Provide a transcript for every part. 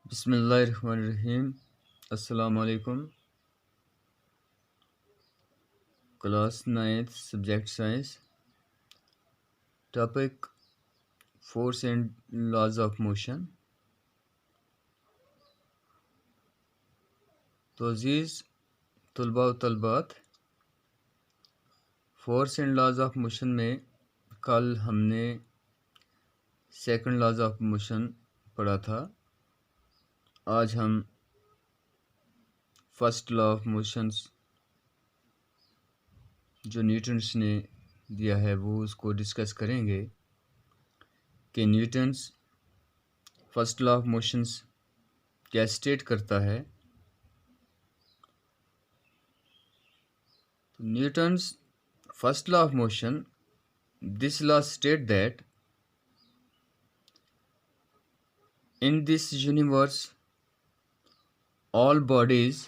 बिस्मिल्लाहिर्रहमानिर्रहीम। अस्सलाम वालेकुम। Class 9th subject science. Topic force and laws of motion. तो अजीज़ तलबा व तलबात, force and laws of motion में कल हमने सेकंड लॉज ऑफ मोशन पढ़ा था। आज हम फर्स्ट लॉ ऑफ मोशंस जो न्यूटन्स ने दिया है वो उसको डिस्कस करेंगे कि Newton's first law of motions क्या स्टेट करता है। Newton's first law of motion, this law states that in this universe all bodies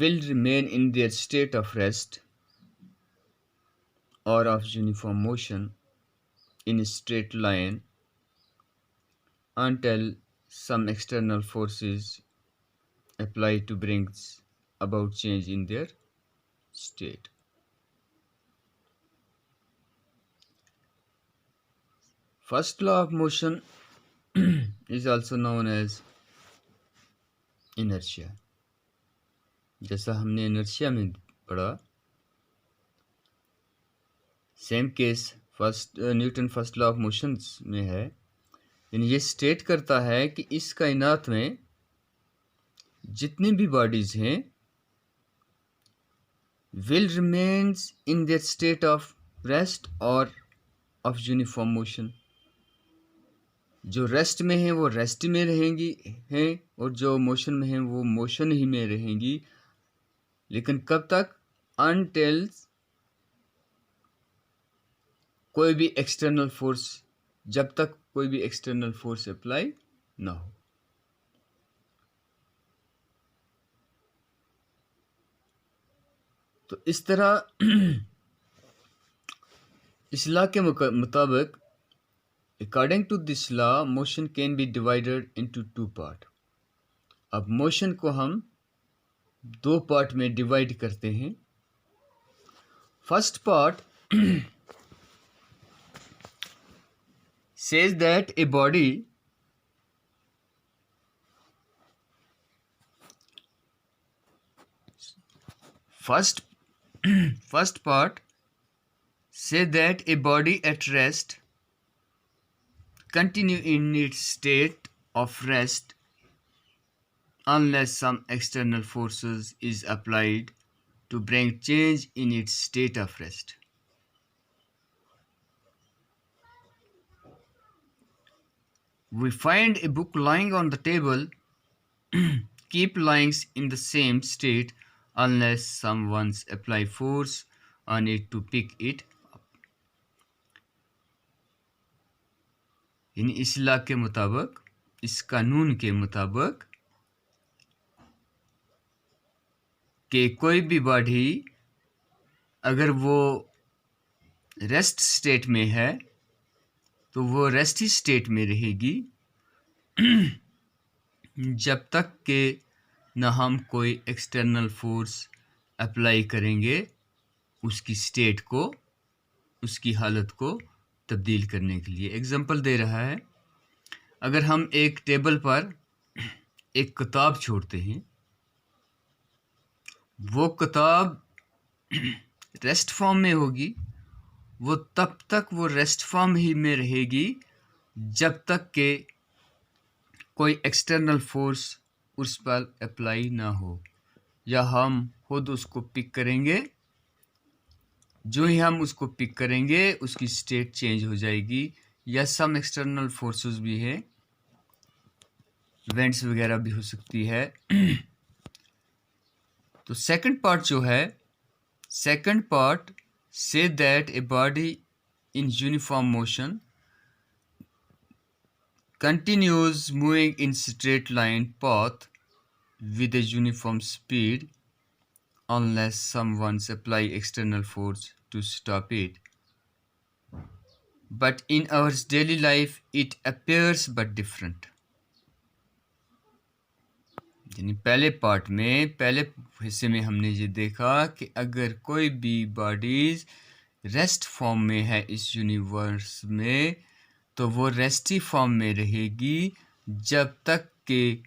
will remain in their state of rest or of uniform motion in a straight line until some external forces apply to bring about change in their state. First law of motion is also known as inertia. जैसा हमने inertia में पढ़ा, same case Newton first law of motions में है। यानी ये state करता है कि इस कायनात में जितनी भी बॉडीज हैं will remains in their state of rest और ऑफ यूनिफॉर्म मोशन। जो रेस्ट में हैं वो रेस्ट में रहेंगी हैं और जो मोशन में हैं वो मोशन ही में रहेंगी। लेकिन कब तक? अनटिल कोई भी एक्सटर्नल फोर्स, जब तक कोई भी एक्सटर्नल फोर्स अप्लाई ना हो। तो इस तरह इस लॉ के मुताबिक according to this law motion can be divided into two part. अब मोशन को हम दो पार्ट में डिवाइड करते हैं। First part says that a body first part says that a body at rest continue in its state of rest unless some external forces is applied to bring change in its state of rest. We find a book lying on the table, keep lying in the same state unless someone apply force on it to pick it up. यानी इस law के मुताबिक, इस कानून के मुताबिक कि कोई भी बॉडी अगर वो रेस्ट स्टेट में है तो वो रेस्ट ही स्टेट में रहेगी जब तक कि न हम कोई एक्सटर्नल फोर्स अप्लाई करेंगे उसकी स्टेट को, उसकी हालत को तब्दील करने के लिए। एग्जांपल दे रहा है, अगर हम एक टेबल पर एक किताब छोड़ते हैं, वो किताब रेस्ट फॉर्म में होगी, वो तब तक वो रेस्ट फॉर्म ही में रहेगी जब तक कि कोई एक्सटर्नल फोर्स उस पर अप्लाई ना हो, या हम खुद उसको पिक करेंगे। जो ही हम उसको पिक करेंगे उसकी स्टेट चेंज हो जाएगी, या सम एक्सटर्नल फोर्सेस भी है, इवेंट्स वगैरह भी हो सकती है। तो सेकंड पार्ट जो है, second part say that a body in uniform motion continues moving in straight line path with a uniform speed unless someone apply external force to stop it. but in our daily life it appears but different. यानी पहले part में, पहले हिस्से में हमने ये देखा कि अगर कोई भी बॉडीज रेस्ट फॉर्म में है इस यूनिवर्स में, तो वो रेस्टी फॉर्म में रहेगी जब तक कि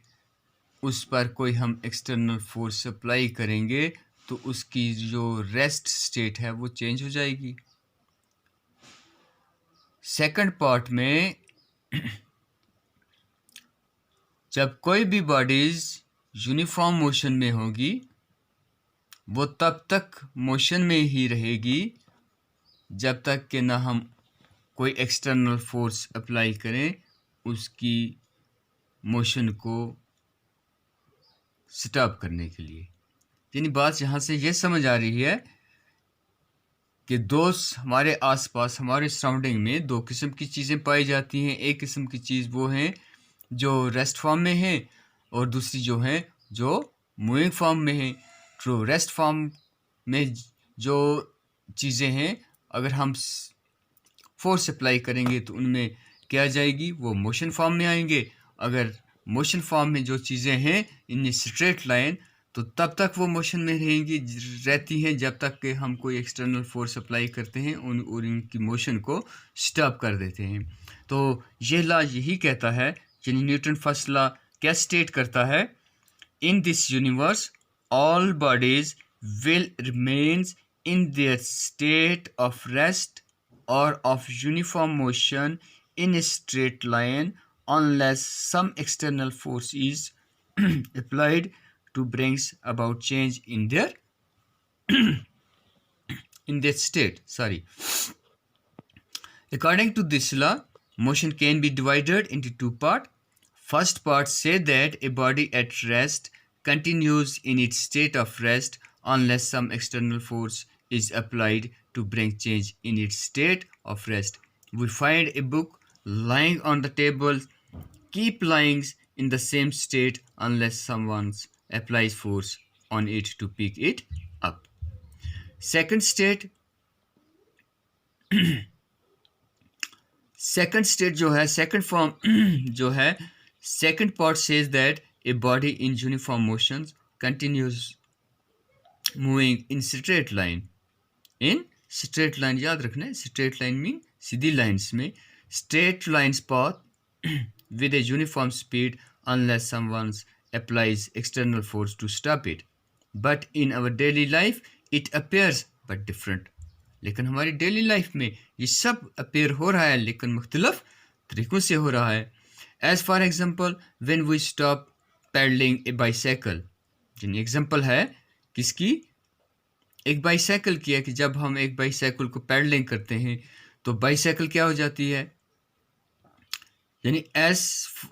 उस पर कोई हम एक्सटर्नल फोर्स अप्लाई करेंगे तो उसकी जो रेस्ट स्टेट है वो चेंज हो जाएगी। सेकंड पार्ट में जब कोई भी बॉडीज यूनिफॉर्म मोशन में होगी वो तब तक मोशन में ही रहेगी जब तक कि ना हम कोई एक्सटर्नल फोर्स अप्लाई करें उसकी मोशन को स्टॉप करने के लिए। यानी बात यहाँ से ये समझ आ रही है कि दोस्त हमारे आसपास, हमारे सराउंडिंग में दो किस्म की चीज़ें पाई जाती हैं। एक किस्म की चीज़ वो हैं जो रेस्ट फॉर्म में है और दूसरी जो है जो मूविंग फॉर्म में है। तो रेस्ट फॉर्म में जो चीज़ें हैं अगर हम फोर्स अप्लाई करेंगे तो उनमें क्या जाएगी, वो मोशन फॉर्म में आएंगे। अगर मोशन फॉर्म में जो चीज़ें हैं इनमें स्ट्रेट लाइन, तो तब तक वो मोशन में रहती हैं जब तक कि हम कोई एक्सटर्नल फोर्स अप्लाई करते हैं और इनकी मोशन को स्टॉप कर देते हैं। तो यह लॉ यही कहता है, यानी न्यूटन फर्स्ट लॉ क्या स्टेट करता है, in this universe all bodies will remains in their state of rest or of uniform motion in a straight line unless some external force is applied to bring about change in their state. According to this law, motion can be divided into two parts. First part say that a body at rest continues in its state of rest unless some external force is applied to bring change in its state of rest. We find a book lying on the table, keep lying in the same state unless someone applies force on it to pick it up. Second state जो है, second form जो है, second part says that a body in uniform motions continues moving in straight line. In straight line याद रखना है, straight line mean सीधी lines में, straight lines path with a uniform speed unless someone applies external force to stop it. But in our daily life it appears but different. लेकिन हमारी daily life में ये सब appear हो रहा है लेकिन मुख्तलिफ तरीक़ों से हो रहा है। As for example when we stop pedalling a bicycle, जिन एग्जाम्पल है किसकी, एक बाईसाइकिल की है कि जब हम एक बाईसाइकिल को पैडलिंग करते हैं तो बाईसाइकिल क्या हो जाती है, यानी as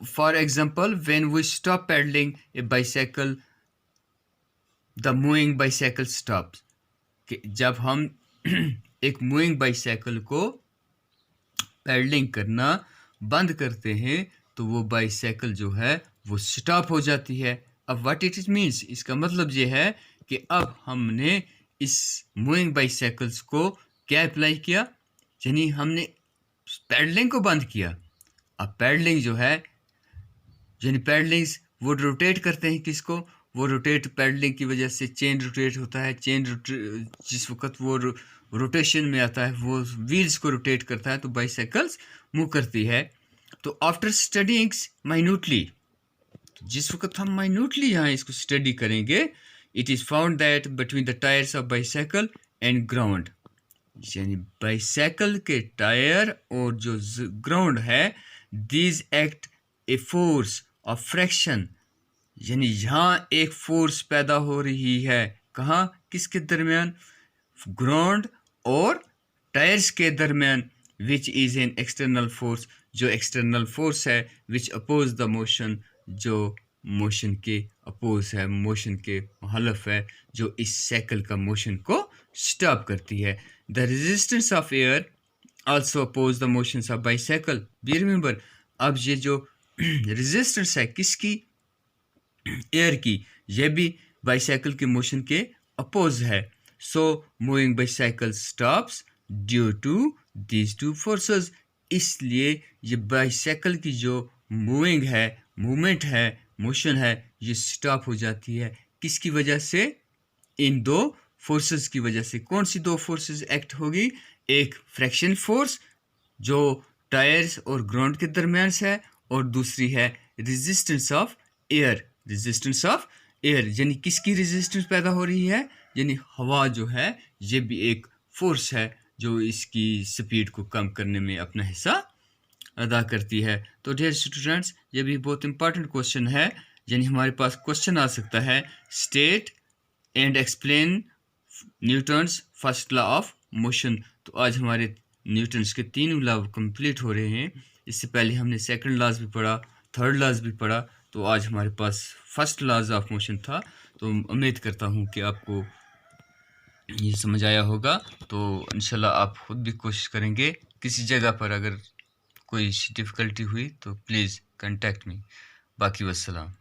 for example when we stop pedalling a bicycle the moving bicycle stops, कि जब हम एक मूविंग बाईसाइकिल को पैडलिंग करना बंद करते हैं तो वो बाईसाइकिल जो है वो स्टॉप हो जाती है। अब व्हाट इट मीन्स, इसका मतलब ये है कि अब हमने इस मूविंग बाईसाइकिल्स को क्या अप्लाई किया, यानी हमने पैडलिंग को बंद किया। अब पैडलिंग जो है, यानी पैडलिंग्स वो रोटेट करते हैं किसको, वो रोटेट, पैडलिंग की वजह से चेन रोटेट होता है, जिस वक्त वो रोटेशन में आता है वो व्हील्स को रोटेट करता है तो बाईसाइकिल्स मूव करती है। तो आफ्टर स्टडीइंग माइन्यूटली, जिस वक्त हम माइन्यूटली यहाँ इसको स्टडी करेंगे, it is found that between the tyres of bicycle and ground, यानी बाईसाइकिल के टायर और जो ग्राउंड है, these act a force of fraction, यानी यहाँ एक फोर्स पैदा हो रही है, कहाँ, किसके दरमियान, ग्राउंड और टायर्स के दरमियान, which is an external force, जो एक्सटर्नल फोर्स है, विच अपोज द मोशन, जो मोशन के अपोज है, मोशन के मुखालिफ है, जो इस साइकिल का मोशन को स्टॉप करती है। The resistance of air also oppose the motions of bicycle, be remember, अब ये जो रेजिस्टेंस है किसकी, एयर की, यह भी बाईसाइकिल के मोशन के अपोज है। So moving bicycle stops due to these two forces, इसलिए ये बाइसाइकिल की जो मूवमेंट है, मोशन है, ये स्टॉप हो जाती है। किसकी वजह से? इन दो फोर्सेस की वजह से। कौन सी दो फोर्सेस एक्ट होगी? एक फ्रिक्शन फोर्स जो टायर्स और ग्राउंड के दरमियान है, और दूसरी है रेजिस्टेंस ऑफ एयर। यानी किसकी रेजिस्टेंस पैदा हो रही है? यानी हवा जो है ये भी एक फोर्स है जो इसकी स्पीड को कम करने में अपना हिस्सा अदा करती है। तो डियर स्टूडेंट्स, ये भी बहुत इंपॉर्टेंट क्वेश्चन है। यानी हमारे पास क्वेश्चन आ सकता है, state and explain Newton's first law of motion. तो आज हमारे न्यूटन्स के 3 लॉ कंप्लीट हो रहे हैं। इससे पहले हमने सेकंड लॉज भी पढ़ा, थर्ड लॉज भी पढ़ा। तो आज हमारे पास फर्स्ट लॉज ऑफ मोशन था। तो उम्मीद करता हूँ कि आपको ये समझ आया होगा। तो इंशाल्लाह आप खुद भी कोशिश करेंगे। किसी जगह पर अगर कोई डिफ़िकल्टी हुई तो प्लीज़ कांटेक्ट मी। बाकी वस्सलाम।